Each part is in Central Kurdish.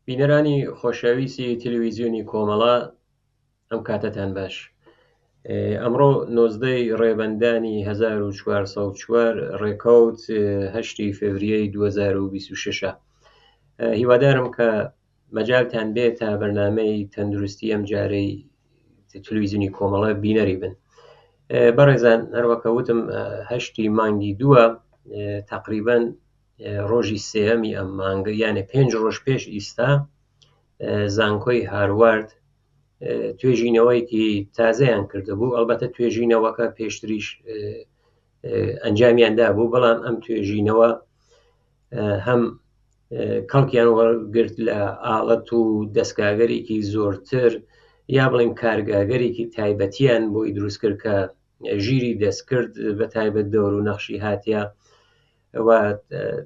بینەرانی خۆشەویستی تەلەڤیزیۆنی کۆمەڵە، ئەم کاتتان باش. ئەمڕۆ 19ی ڕێبەندانی 1404 ڕێکەوت 8 فێڤریەی 2026. هیوادارم کە مەجالتان بێت تا بەرنامەی تەندروستی ئەم جارەی تەلەڤیزیۆنی کۆمەڵە بینەری بن. بەڕێزان، هەروەکە وتم 8 مانگی 2 تقریبەن ڕۆژی سێەمی ئەم مانگە، یانە 5 ڕۆژ پێش ئیستا، زانکۆی هاروارد توێژینەوەیکی تازەیان کردبوو. ئەلبەتە توێژینەوەکە پێشتریش ئەنجامیاندا بوو، بەڵام ئەم توێژینەوە هەم کەڵکیان وەرگرت لە ئاڵەت و دەستگاگەرێکی زۆرتر، یا بڵێن کارگاگەرێکی تایبەتیان بۆی دروست کرد کە ژیری دەستکرد بە تایبەت دەور و نەخشی هاتیە و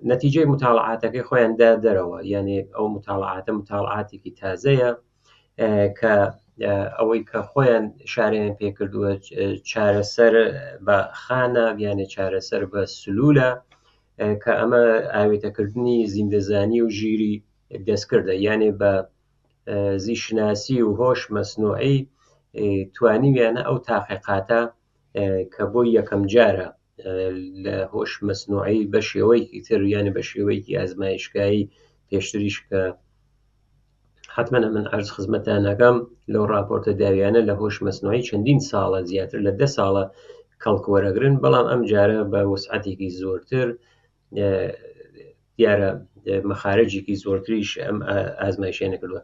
نەتیجەی متاڵعاتەکەی خۆیاندا دەرەوە. یعنی ئەو متاڵعاتێکی تازەیە کە ئەوەی کە خۆیان شارەیان پێکردووە چارەسەر بە خانە، یانێ چارەسەر بە سلوولە، کە ئەمە ئاوێتەکردنی زیندەزانی و ژیری دەستکردە، یانێ بە زیشناسی و هۆش مەسنوعی توانیویانە ئەو تاقیقاتە کە بۆ یەکەم جارە لە هۆش مەسنوعی بە شێوەیەکی تر، یانە بە شێوەیەکی ئازمایشگایی، پێشتریش کە حتمما من عەرز خزمەتتان ئەکەم لەو راپۆرتە داویانە لە هۆش مەسنوعی چەندین ساڵە، زیاتر لە 10 ساڵە کەڵک وەرەگرن، بەڵام ئەم جارە بە وسعەتێکی زۆرتر، دیارە مەخارەجێکی زۆرتریش ئەم ئازمایشیانە کردووە.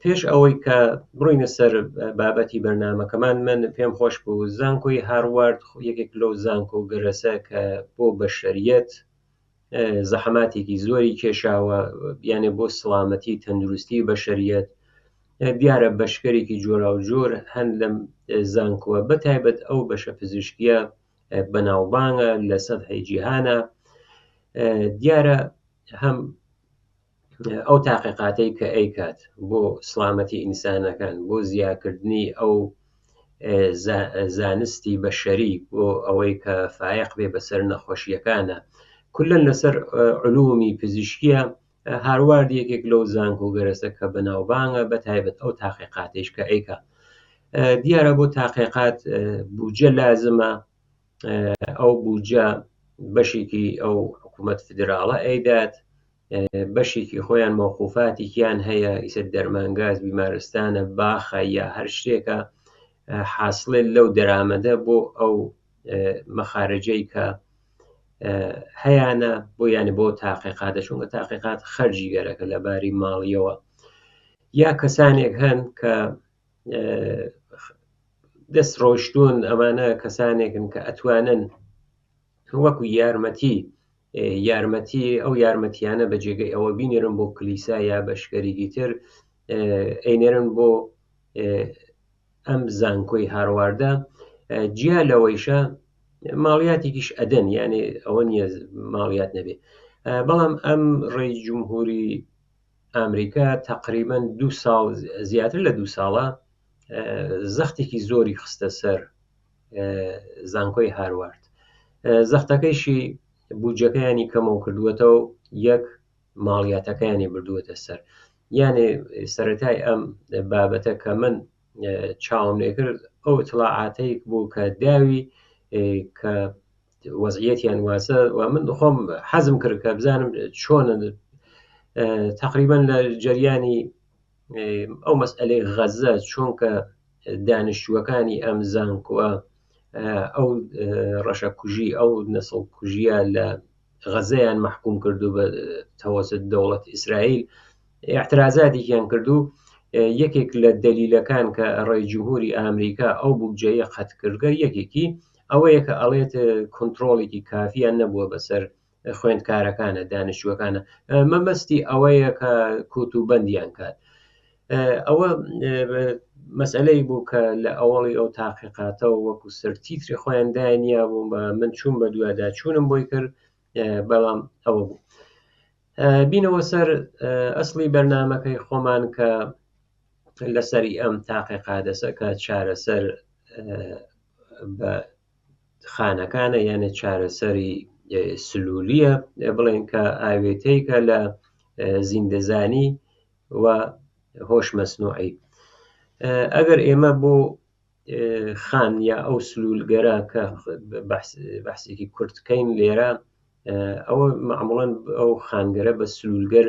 پێش ئەوەی کە بڕۆینە سەر بابەتی بەرنامەکەمان، من پێم خۆش بوو زانکۆی هاروارد یەکێک لەو زانکۆ گەرەسە کە بۆ بەشەریەت زەحماتێکی زۆری کێشاوە، یانێ بۆ سڵامەتی تەندروستی بەشەریەت، دیارە بەشکەرێکی جۆرا و جۆر هەن لەم زانکۆوە، بەتایبەت ئەو بەشە پزیشکیە بەناوبانگە لە سەدحی جیهانە. دیارە هەم ئەو تاقیقاتەی کە ئەیکات بۆ سڵامەتی ئینسانەکان، بۆ زیادکردنی ئەو زانستی بەشەری، بۆ ئەوەی کە فایق بێ بەسەر نەخۆشیەکانە، کولەن لەسەر علومی پزیشکیە. هاروارد یەکێک لەو زانکۆ گەرەسە کە بەناوبانگە، بەتایبەت ئەو تاقیقاتیش کە ئەیکا. دیارە بۆ تاقیقات بودجە لازمە، ئەو بودجە بەشێکی ئەو حکوومەت فدراڵە ئەیدات، بەشێکی خۆیان مەوقوفاتێکیان هەیە، ئیسە دەرمانگاز، بیمارستانە، باخە، یا هەر شتێکە حاصلێت لەو دەرامەدە بۆ ئەو مەخارەجەی کە هەیانە بۆ، یانە بۆ تاقیقاتە، چونکە تاقیقات خەرجی گەرەکە لەباری ماڵیەوە. یا کەسانێک هەن کە دەست ڕۆشتوون، ئەمانە کەسانێکن کە ئەتوانن وەکو یارمەتی ئەو یارمەتیانە بە جێگەی ئەوە بینێرن بۆ کلیسا یا بەشکەرێکی تر، ئەینێرن بۆ ئەم زانکۆی هارواردە. جیا لەوەیشە ماڵیاتێکیش ئەدەن، یانێ ئەوە نییە ماڵیات نەبێ، بەڵام ئەم ڕێی جمهوری ئەمریکا تقریبەن 2 ساڵ، زیاتر لە 2 ساڵە زەختێکی زۆری خستە سەر زانکۆی هاروارد. زەختەکەیشی بودجەکەیانی کەمەوە کردووەتەوە، یەک ماڵیاتەکەیانی بردووەتە سەر. یانێ سەرەتای ئەم بابەتە کە من چاوم لێ کرد، ئەو ئیتڵاعاتەیەک بوو کە داوی کە وەزعیەتیان واسە، و من خۆم حەزم کرد کە بزانم چۆنە تقریبا لە جەریانی ئەو مەسئلەی غەزە، چۆنکە دانیشتووەکانی ئەم زانکۆوە ئەو ڕەشە کوژی، ئەو نەسڵ کوژیە لە غەزەیان مەحکوم کردو بە تەوەسط دەوڵەت ئیسرائیل، اعترازاتێکیان کردو. یەکێک لە دەلیلەکان کە ڕێی جمهوری ئەمریکا ئەو بودجەیە قەت کردگە، یەکێکی ئەوەیە کە ئەڵێت کۆنتڕۆڵێکی کافیان نەبووە بەسەر خوێندکارەکانە، دانیشتووەکانە. مەبەستی ئەوەیە کە کوتوبەندیان کات. ئەوە مەسئلەی بوو کە لە ئەوڵی ئەو تاقیقاتەوە وەکو سەرتیتری خۆیان دانیا بوو، من چوون بە دووادا چوونم بۆی کرد، بەڵام ئەوە بوو. بینەوە سەر ئەسڵی بەرنامەکەی خۆمان کە لەسەری ئەم تاقیقاتەسە کە چارەسەر بە خانەکانە، یانە چارەسەری سلوولیە، بڵێن کە ئاوێتەیەکە لە زیندەزانی و هۆش مەسنوعی. ئەگەر ئێمە بۆ خان یا ئەو سلولگەرە کە بەحسێکی کورتکەین لێرە، ئەوە معموڵەن ئەو خانگەرە بە سلولگەر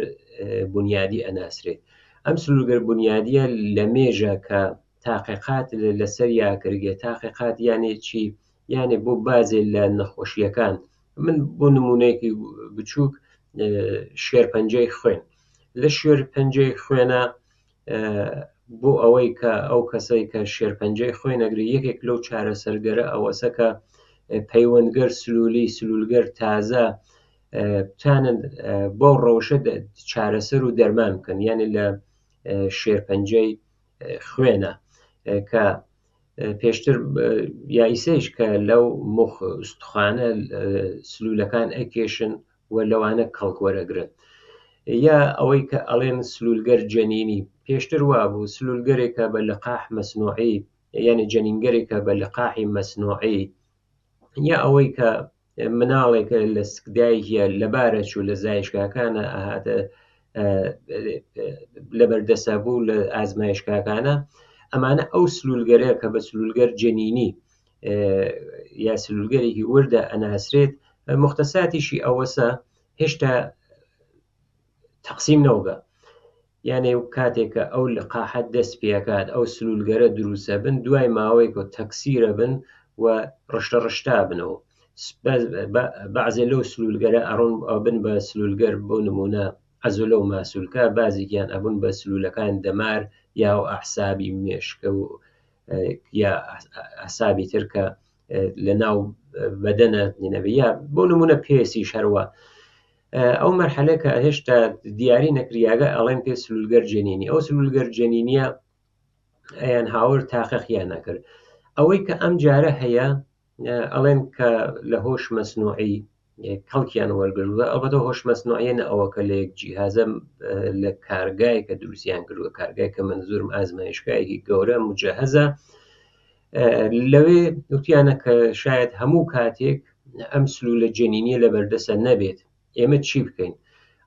بنیادی ئەناسرێت. ئەم سلولگەر بنیادیە لە مێژە کە تاقیقات لەسەر یاکرێت. تاقیقات یانێ چی؟ یانێ بۆ بازێ لە نەخۆشیەکان. من بۆ نمونەیەکی بچووک شێرپەنجەی خوێن، لە شێرپەنجەی خوێنە بۆ ئەوەی کە ئەو کەسەی کە شێرپەنجەی خوێن ئەگری یەکێک لەو چارەسەرگەرە ئەوەسە کە پەیوەندگەر سلوولەر تازە بتانن بۆ ڕەوشە چارەسەر و دەرمان بکەن، یعنی لە شێرپەنجەی خوێنە کە پێشتر یائیسەیش کە لەو مخ ئوستخوانە سلوولەکان ئەکێشن و لەوانە کەڵک وەرەگرن. یا ئەوەی کە ئەڵێن سلولگەر جەنینی، پێشتر وابوو سلولگەرێکە بە لقاح مەسنوعی، یعنی جەنینگەرێکە بە لقاحی مەسنوعی، یا ئەوەی کە مناڵێکە لە سکدایە لەبارە چوو لە زایشگاکانە ئاهاتە لە بەردەسە بوو لە ئازمایشگاکانە، ئەمانە ئەو سلولگەرەیە کە بە سلولگەر جەنینی یا سلولگەرێکی وردە ئەناسرێت. مختصاتیشی ئەوەسە هێشتا تەقسیم نەوگە، یانێ کاتێککە ئەو لقاحەت دەست پێکات ئەو سلولگەرە دروستە بن، دوای ماوەیەک تەکسیرە بن و ڕشتە ڕشتا بنەوە. بەعزێ لەو سلولگەرە ئەڕۆن بن بە سلولگەر بۆ نمونە ئەزۆلە و ماسوولکە، بازێکیان ئەبوون بە سلولەکان دەمار یا و ئەحسابی مێشکە و یا ئەحسابی تر کە لە ناو بەدەنە نینەبێ، یا بۆ نمونە پێسیش هەروە. ئەو مەرحەلە کە هێشتا دیاری نەکریاگە ئەڵێن پێ سلولگەر جەنینی. ئەو سلولگەر جەنینیە ئەیان هاور تاقیقیان نەکرد. ئەوەی کە ئەم جارە هەیە ئەڵێن کە لە هۆش مەسنوعی کەڵکیان وەرگرتووە. ئەڵبەتە هۆش مەسنوعیە نە ئەوە کە لە یەک جیهازە لە کارگایەکە دروستیان کردووە، کارگای کە منزورم ئازمایشگایەکی گەورە مجەهەزە. لەوێ وتیانە کە شاید هەموو کاتێک ئەم سلولە جەنینیە لە بەردەسە نەبێت، ئێمە چی بکەین؟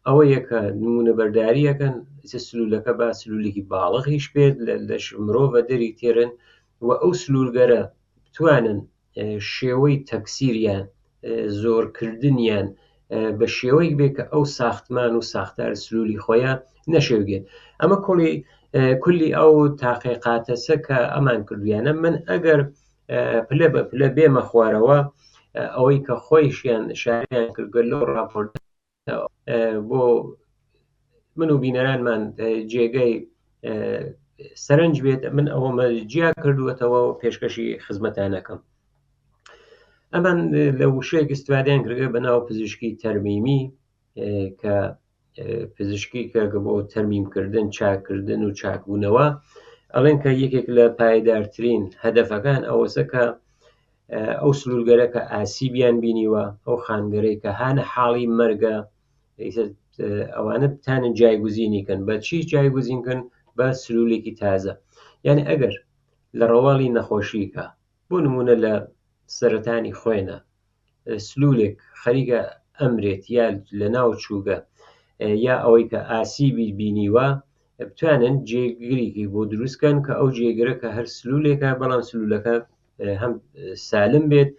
ئەوە یەکە نمونە بەرداریەکەن سلولەکە با سلولێکی باڵغیش بێت لە مرۆڤە دەری تێرن و ئەو سلولگەرە بتوانن شێوەی تەکسیریان زۆرکردنیان بە شێوەی بێت کە ئەو ساختمان و ساختار سلولی خۆیان نەشێوگێت. ئەمە کولی ئەو تاقیقاتەسە کە ئەمان کردویانە. من ئەگەر پلە بە پلە بێمە خوارەوە ئەوەی کە خۆیشیان شاریان کردگە لەو راپۆرت بۆ من و بینەرانمان جێگەی سەرنج بێت، من ئەوەمە جیا کردووەتەوە و پێشکەشی خزمەتانەکەم. ئەمان لە وشەیەک استفادەیان کردگە بە ناو پزیشکی تەرمیمی کە پزیشکی کە بۆ تەرمیمکردن، چاکردن و چاکبوونەوە، ئەڵێن کە یەکێک لە پایدارترین هەدەفەکان ئەوەسە کە ئەو سلولگەرە کە ئاسیبیان بینیوە، ئەو خانگەرەی کە هانە حاڵی مەرگە، ئەوانە بتانن جایگوزینیکەن. بە چی جایگوزینکەن؟ بە سلولێکی تازە. یعنی ئەگەر لە ڕەواڵی نەخۆشیکە بۆ نمونە لە سەرەتانی خوێنە سلولێک خەریکە ئەمرێت یا لە ناو چووگە یا ئەوەی کە ئاسیبی بینیوە، بتوانن جێگیرێکی بۆ دروستکەن کە ئەو جێگرە کە هەر سلولێکە، بەڵام سلولەکە هەم سالم بێت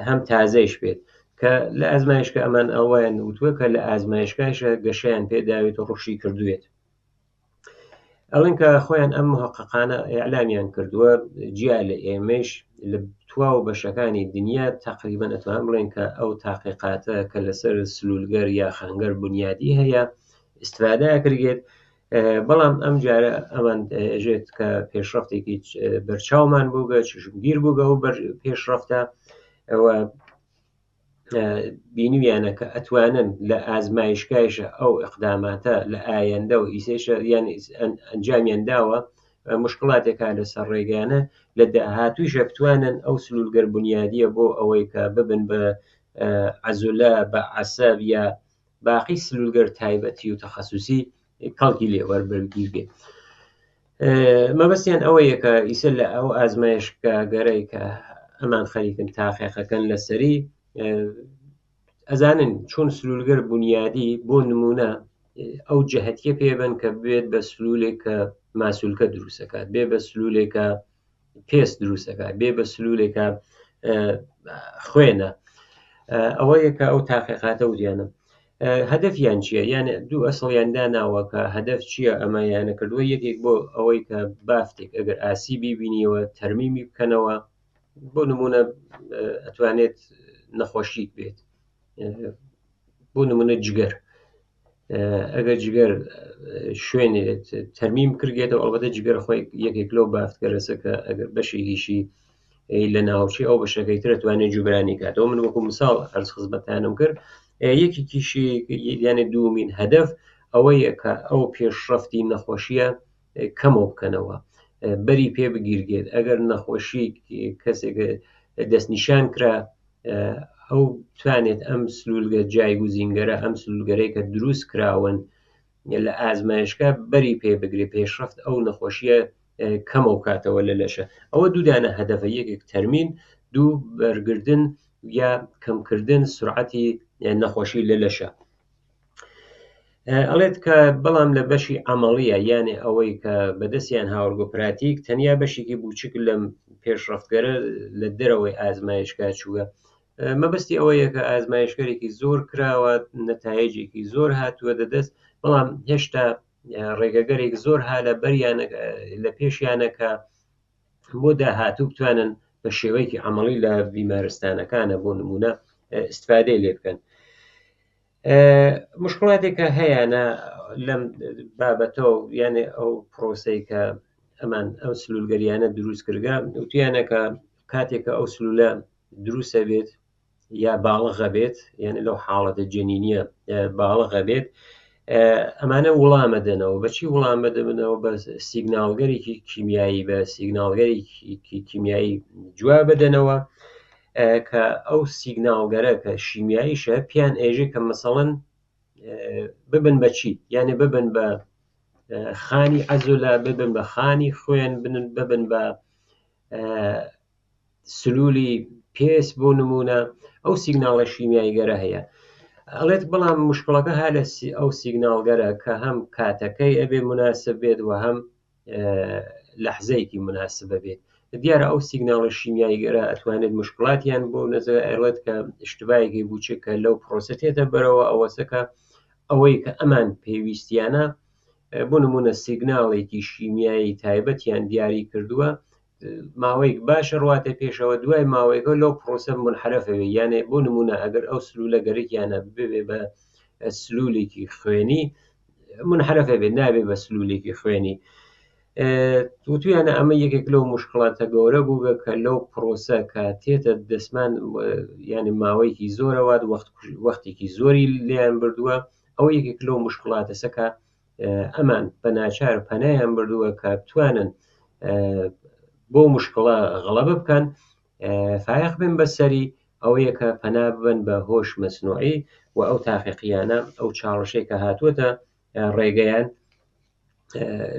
هەم تازەیش بێت. کە لە ئازمایشگا ئەمان ئەویان وتووە کە لە ئازمایشگاشە گەشەیان پێداوێت و ڕوشی کردوێت. ئەڵێن کە خۆیان ئەم محققانە ئیعلامیان کردووە جیا لە ئێمەش لە تواو بەشەکانی دنیا تقریبا ئەتوان بڵێن کە ئەو تاقیقاتە کە لەسەر سلولگەر یا خانگەر بنیادی هەیە استفادە کردێت. بەڵام ئەم جارە ئەمان ژێت کە پێشرەفتێکی بەرچاومان بووگە، چشمگیر بووگە و پێشرەفتە ئەوە بینویانە کە ئەتوانن لە ئازمایشگایشە ئەو ئەقداماتە لە ئایندە و ئیسێشە یان ئەنجامیان داوە مشکڵاتێکا لەسەر ڕێگەیانە لە داهاتوویشە بتوانن ئەو سلولگەر بنیادیە بۆ ئەوەی کە ببن بە عەزولە، بە عەسەب یا باقی سلولگەر تایبەتی و تەخەسوسی کەڵکی لێوەربەرگیر بێت. مەبەستیان ئەوەیە کە ئیسە لە ئەو ئازمایشگاگەرەی کە ئەمان خەریکن تاقیقەکەن لەسەری ئەزانن چۆن سلولگەر بنیادی بۆ نمونە ئەو جەهەتیە پێبن کە بێت بە سلوولێک کە ماسوولکە دروستەکات، بێ بە سلوولێکە پێست دروستەکات، بێ بە سلوولێکە خوێنە. ئەوەیە کە ئەو تاقیقاتە وتیانم. هەدەفیان چییە؟ یانە دوو ئەسڵیان داناوە کە هەدەف چییە ئەمە یانە کردووە یەکێک بۆ ئەوەی کە بافتێک ئەگەر ئاسیبی بینیەوە تەرمیمی بکەنەوە، بۆ نمونە ئەتوانێت نەخۆشیت بێت، بۆ نمونە جگەر، ئەگەر جگەر شوێنێت تەرمیم کردێتەوە ئەڵبەتە جگەر خۆی یەکێک لەو بافتکەرەسە کە ئەگەر بەشێکیشی لە ناوچی ئەو بەشەکەی تر توانێت جوبرانی کاتەوە. من وەکو مثال ئەرز خزمەتانم کرد، یەکێکیشی یانە دوومین هەدەف ئەوەیە کە ئەو پێشڕەفتی نەخۆشیە کەمەوە بکەنەوە، بەری پێ بگیرگێت. ئەگەر نەخۆشی کەسێک دەستنیشان کرا، ئەو توانێت ئەم سلوولگە جایگوزینگەرە، ئەم سلوولگەرەی کە دروست کراون لە ئازمایشگا بەری پێ بگرێت، پێشڕەفت ئەو نەخۆشیە کەمەوە کاتەوە لە لەشە. ئەوە دوودانە هەدەفە، یەکێک تەرمین، دوو بەرگردن یا کەمکردن سرعەتی نەخۆشی لە لەشە. ئەڵێت کە بەڵام لە بەشی ئەمەڵیە، یانێ ئەوەی کە بەدەستیان هاوڕگۆ پراتیک، تەنیا بەشێکی بچووک لەم پێشڕەفتگەرە لە دەرەوەی ئازمایشگا چووە. مەبەستی ئەوەیە کە ئازمایشگەرێکی زۆر کراوە، نەتایجێکی زۆر هاتووە دەدەست، بەڵام هێشتا ڕێگەگەرێک زۆر ها لە بەریانە لە پێشیانەکە بۆ داهاتوو بتوانن بە شێوەیەکی ئەمەڵی لە بیمارستانەکانە بۆ نمونە ئیستفادەی لێ بکەن. مشکڵاتێکە هەیەە لەم بابەتەوە، یانێ ئەو پرۆسەی کە ئەمان ئەو سلوولگەریانە دروست کردگە، وتیانەکە کاتێکە ئەو سلوولە دروستە بێت یا باڵغە بێت، یعنی لەو حاڵەتە جەنینیە باڵغە بێت، ئەمانە وڵامە دەنەوە. بەچی وڵامە دەبنەوە؟ بە سیگنالگەرێکی کیمیایی، بە سیگنالگەرێکی کیمیایی جواب بدەنەوە کە ئەو سیگنالگەرە کە شیمیاییشە پیان ئێژێ کە مەسەڵەن ببن بە چی؟ یعنی ببن بە خانی عەزولا، ببن بە خانی خوێن، ببن بە سلوولی پێس بۆ نمونە، ئەو سیگناڵە شیمیاییگەرە هەیە. ئەڵێت بەڵام مشکڵەکە ها لە ئەو سیگنالگەرە کە هەم کاتەکەی ئەبێ مناسب بێت و هەم لەحزەیەکی مناسبە بێت. دیارە ئەو سیگناڵە شیمیاییگەرە ئەتوانێت مشکڵاتیان بۆ نەزە ئەڵێت کە اشتباهێکی بچووک کە لەو پرۆسەتێتە بەرەوە ئەوەسەکە ئەوەی کە ئەمان پێویستیانە، بۆ نمونە سیگناڵێکی شیمیایی تایبەتیان دیاری کردووە، ماوەیەک باشە ڕواتە پێشەوە، دوای ماوەیەکە لەو پرۆسە منحرەفەوێ، یانێ بۆ نمونە ئەگەر ئەو سلوولە گەرەیانە ببێ بە سلوولێکی خوێنی منحرەفە بێت، نابێ بە سلوولێکی خوێنی. تویانە ئەمە یەکێک لەو مشکڵاتە گەورە بوو کە لەو پرۆسە کە تێتە دەسمان، یعنی ماوەیەکی زۆرەوات وەختێکی زۆری لیان بردووە. ئەو یەکێک لەو مشکڵاتەسەکە ئەمان بە ناچار پەنایان بردووە کە بتوانن بۆ مشکڵە غەڵەبە بکەن، فایق بن بەسەری ئەوەیە کە پەنا ببن بە هۆش مەسنوعی و ئەو تاقیقیانە ئەو چاڵشەی کە هاتووەتە ڕێگەیان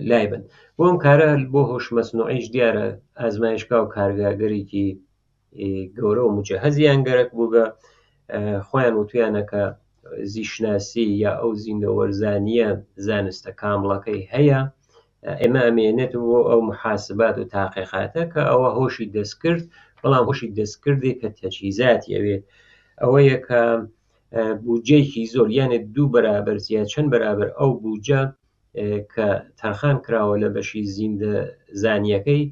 لای بن. بۆ ئەم کارە بۆ هۆش مەسنوعیش دیارە ئازمایشگا و کارگاگەرێکی گەورە و مجهزیان گەرەک بوو بە خۆیان وتویانەکە زیشناسی یا ئەو زیندەوەرزانیە زانستە کامڵەکەی هەیە، ئێمە ئەمێنێت بۆ ئەو محاسبات و تاقیقاتە کە ئەوە هۆشی دەستکرد، بەڵام هۆشی دەستکردێک کە تەجهیزاتی ئەوێت، ئەوەیە کە بودجەیەکی زۆر، یانێ دوو بەرابەر یا چەند بەرابەر ئەو بودجە کە تاخان کراوە لە بەشی زیندە زانیەکەی،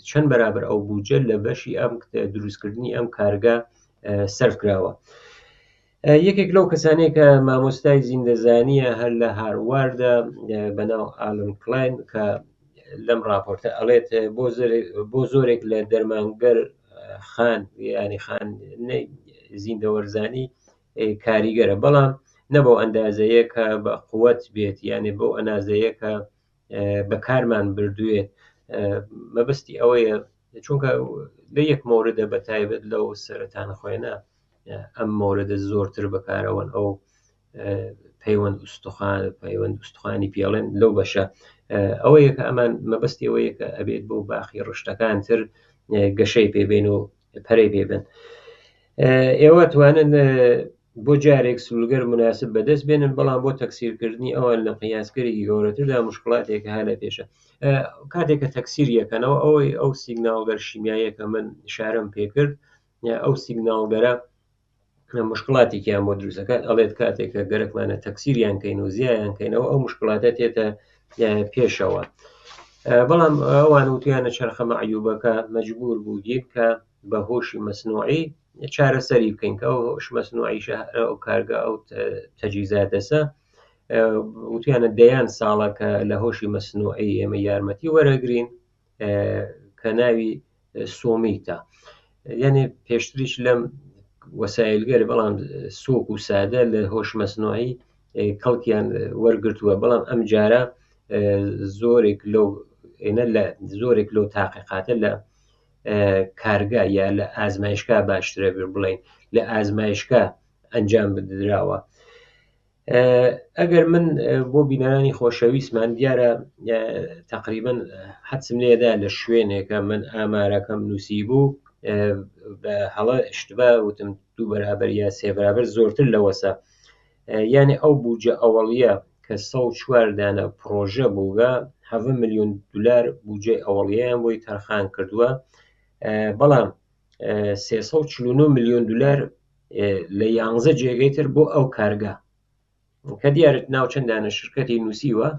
چەند بەرابەر ئەو بودجە لە بەشی ئەم دروستکردنی ئەم کارگا سەرف کراوە. یەکێک لەو کەسانەیە کە مامۆستای زیندەزانیە هەر لە هارواردا بەناو ئالن کلاین کە لەم راپۆرتە ئەڵێت بۆ زۆرێک لە دەرمانگەر خان ینی خانەی زیندەوەرزانی کاریگەرە، بەڵام نەبۆ ئەندازەیە کە بە قووەت بێت، یانێ بۆ ئەنازەیە کە بەکارمان بردوێت. مەبەستی ئەوەیە چونکە لە یەک مۆردە بەتایبەت لەو سەرەتانە خۆێنە ئەم مۆردە زۆرتر بەکارەوەن، ئەو پەیوەند ئوستوخانی پێڵێن لەو بەشە، ئەوەیە کە ئەمان مەبەستی ئەوەیە کە ئەبێت بۆ باخی ڕشتەکانتر گەشەی پێبێن و پەرەی پێبن. ئێوە توانن بۆ جارێک سلوگەر مناسب بەدەست بێنن، بەڵام بۆ تەکسیرکردنی ئەوە لە قیاسگەرێکی گەورەتردا مشکڵاتێکە ها لە پێشە. کاتێککە تەکسیریەکەنەوە ئەوەی ئەو سیگنالگەر شیمیاییەکە من شارەم پێکرد، ئەو سیگنالگەرە مشکڵاتێکیان بۆ دروستەکات، ئەڵێت کاتێککە گەرەکمانە تەکسیریان کەین و زیایان کەینەوە ئەو مشکڵاتە تێتە پێشەوە. بەڵام ئەوان وتیانە چرخە مەعیوبەکە مەجبور بوو گیر کە بە هۆشی مەسنوعی چارەسەری بکەین کە ئەو هۆش مەسنوعیشە ئەو کارگە ئەو تەجیزاتەسە وتیانە دەیان ساڵەکە لە هۆشی مەسنوعی ئێمە یارمەتی وەرەگرین کە ناوی سۆمیتە، یعنی پێشتریش لەم وەسایلگەر بەڵام سۆک و سادە لە هۆش مەسنوعی کەڵکیان وەرگرتووە، بەڵام ئەم جارە زۆرێک لەو تاقیقاتە لە کارگا یا لە ئازمایشگا باشترە بڵین لە ئازمایشگا ئەنجام بدراوە. ئەگەر من بۆ بینەرانی خۆشەویستمان دیارە تقریبن حەدسم لێدا لە شوێنێکە من ئامارەکەم نووسی بوو بە هەڵە شتبا وتم 2 بەرابەر یا 3 بەرابەر زۆرتر لەوەسە، یعنی ئەو بوجە ئەوەڵیە کە 104 دانە پرۆژە بووگە 7 ملیۆن دلار بوجێ ئەوەڵیان بۆی تەرخان کردووە، بەڵام 349 ملیۆن دلار لە 11 جێگەی تر بۆ ئەو کارگە کە دیارت ناو چەندانە شرکەتی نووسیوە.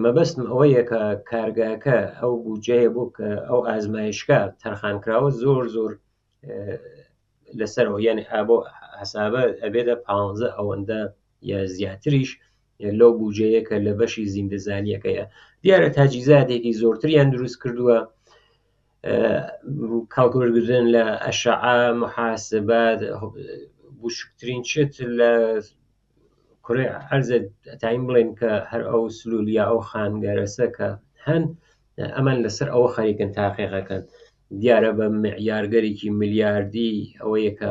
مەبەستم ئەوەیە کە کارگاکە ئەو بوجەیە بۆ کە ئەو ئازمایشگا تەرخانکراوە زۆر لەسەرەوە، یعنی بۆ حسابە ئەبێتە 15 ئەوەندە یا زیاتریش لەو بوجەیە کە لە بەشی زیندەزانیەکەیە. دیارە تاجیزاتێکی زۆرتریان دروست کردووە، کاڵکوەرگرتن لە ئەشعە محاسبات بوشکترین چێت لە کوڕێ عەرزە تایم بڵێن کە هەر ئەو سلولیا ئەو خانگەرەسە کە هەن ئەمان لەسەر ئەوە خەریکن تاقیقەکەن، دیارە بە معیارگەرێکی ملیاردی ئەوەیە کە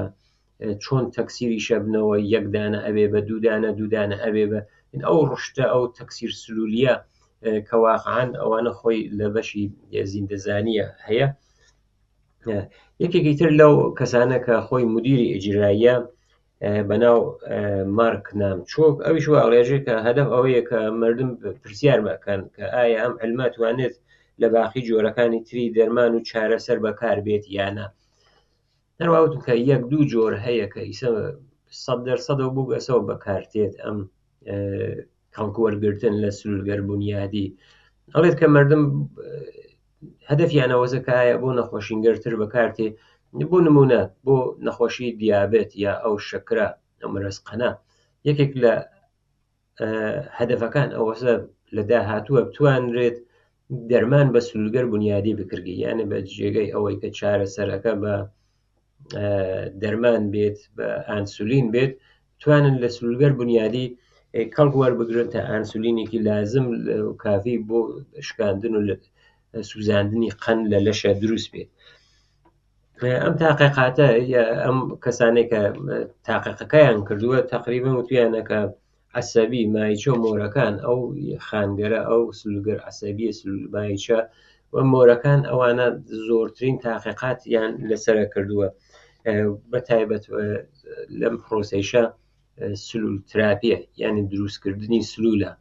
چۆن تەکسیری شەبنەوە 1 دانە ئەبێ بە 2 دانە 2 دانە ئەبێ بە ئەو ڕشتە ئەو تەکسیر سلولیە کە واقعاً ئەوانە خۆی لە بەشی زیندەزانیە هەیە. یەکێکی تر لەو کەسانە کە خۆی مدیری ئیجراییە بەناو مارک نامچۆک، ئەویش واڵێژێ کە هەدەف ئەوەیە کە مردم پرسیار بکەن کە ئایا ئەم علمە توانێت لە باقی جۆرەکانی تری دەرمان و چارەسەر بەکار بێت یانە. هەروەوتم کە 1-2 جۆر هەیە کە ئیسە 100% بوو گەسەوە بەکارتێت ئەم کەڵکوەرگرتن لە سلولگەر بنیادی. ئەڵێت کە مردم هەدەفیانەوەزە کە ئایا بۆ نەخۆشینگەرتر بەکارتێ، بۆ نمونە بۆ نەخۆشی دیابێت یا ئەو شەکرە ئەو مەرەسقەنە، یەکێک لە هەدەفەکان ئەوەسە لە داهاتووە بتوانرێت دەرمان بە سلولگەر بنیادی بکردی، یانە بە جێگەی ئەوەی کە چارەسەرەکە بە دەرمان بێت بە ئانسولین بێت، توانن لە سلولگەر بنیادی کەڵک وەربگرن تا ئانسولینێکی لازم و کافی بۆ شکاندن و سوزاندنی قەند لە لەشە دروست بێت. ئەم تاقیقاتە ئەم کەسانێک کە تاقیقەکەیان کردووە تقریبا وتیانە کە عەسەبی مایچە و مۆرەکان ئەو خانگەرە ئەو سلولگەر عەسەبیە مایچە و مۆرەکان ئەوانە زۆرترین تاقیقات یان لەسەرە کردووە، بەتایبەت لەم پرۆسەیشە سلول تراپیە یعنی دروستکردنی سلولە،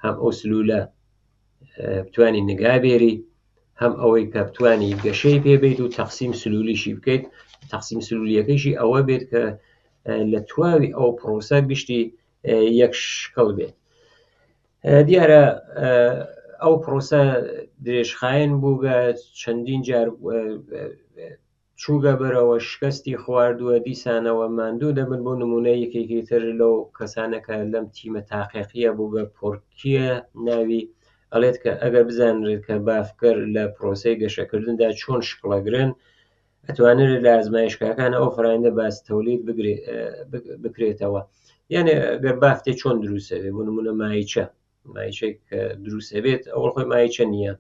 هەم ئەو سلولە بتوانی نگابێری، هەم ئەوەی کە بتوانی گەشەی پێبیت و تەقسیم سلولیشی بکەیت. تەقسیم سلولیەکەیشی ئەوە بێت کە لە تواوی ئەو پرۆسە گشتی یەک شکڵ بێت. دیارە ئەو پرۆسە درێژخایەن بووگە، چەندین جار چووگە بەرەوە شکستی خواردووە، دیسانەوە ماندوو دەبن. بۆ نمونە یەکێکی تر لەو کەسانەکە لەم تیمە تاقیقیە بووگە پۆرکیە ناوی، ئەڵێت کە ئەگەر بزانرێت کە بافکەر لە پرۆسەی گەشەکردندا چۆن شکڵەگرن، ئەتوانێت لە ئازمایشگاکان ئەو فەرایندە باستەولید بکرێتەوە. یعنی ئەگەر بافتێ چۆن دروستەبێت، بۆ نمونە مایچەی کە دروستەبێت ئەوڵ خۆی مایچە نییە،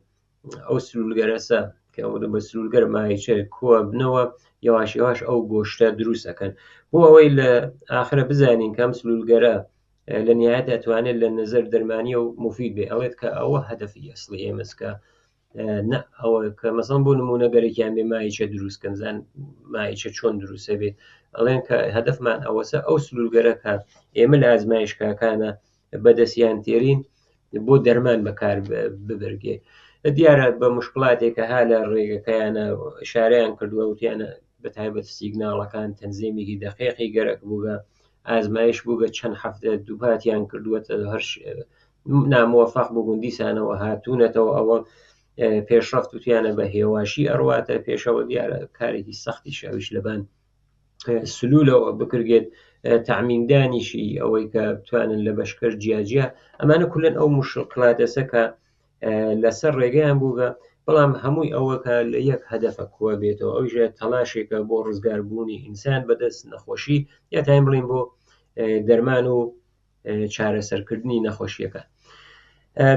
ئەو سلولگەرەسە کە بە سلولگەر مایچە کووە بنەوە یەواش یەواش ئەو گۆشتە دروست ئەەکەن، بۆ ئەوەی لە ئاخرە بزانین کەم سلولگەرە لە نهایەت ئەتوانێت لە نەزەر دەرمانی و مفید بێ. ئەوێت کە ئەوە هەدەفی ئەسڵی ئێمەسکە ئەوە کە مەسەڵەن بۆ نمونەگەرێکیان بێ مایچە دروستکەن زان مایچە چۆن دروستە بێت ئەڵێن کە هەدفمان ئەوەسە ئەو سلولگەرە کە ئێمە لە ئازمایشگاکانە بەدەستیان تێرین بۆ دەرمان بەکار ببرگێ. دیارە بە مشکلاتێکە ها لە ڕێگەکەیانە شاریان کردووە وتیانە بەتایبەت سیگناڵەکان تەنزیمێکی دەقیقی گەرەک بووگە ئازمایش بووگە چەند هەفتە دووپاتیان کردووەتە هەر نامۆفەق بوون دیسانەوە هاتوونەتەوە ئەوە پێشرەفت وتیانە بە هێواشی ئەڕواتە پێشەوە دیارە کارێکی سەختی شاویش لەبان سلولەوە بکرێت تەعمیندانیشی ئەوەی کە بتوانن لە بەشکەش جیاجیا ئەمانە کولەن ئەو مشکلاتەسە کە لەسەر ڕێگەیان بووگە بەڵام هەمووی ئەوەکە لە یەک هەدەفە کووە بێتەوە ئەوژە تەلاشێکە بۆ ڕزگاربوونی ئینسان بەدەست نەخۆشی یا تایم بڵین بۆ دەرمان و چارەسەرکردنی نەخۆشیەکە.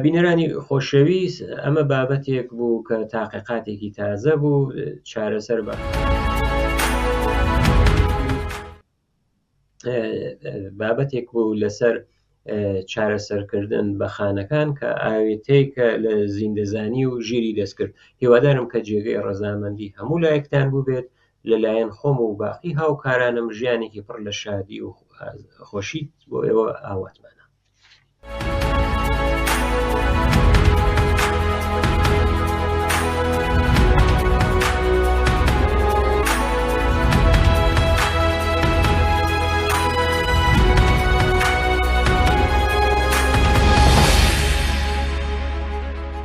بینەرانی خۆشەویست ئەمە بابەتێک بوو کە تاقیقاتێکی تازە بوو چارەسەر بە بابەتێک بوو لەسەر چارەسەرکردن بە خانەکان کە ئاوێتەیەکە لە زیندەزانی و ژیری دەستکرد. هیوادارم کە جێگەی ڕەزامەندی هەموو لایەکتان بووبێت لەلایەن خۆم و باقی هاوکارانم ژیانێکی پڕ لە شادی و خۆشیت بۆ ئێوە ئاواتمانە.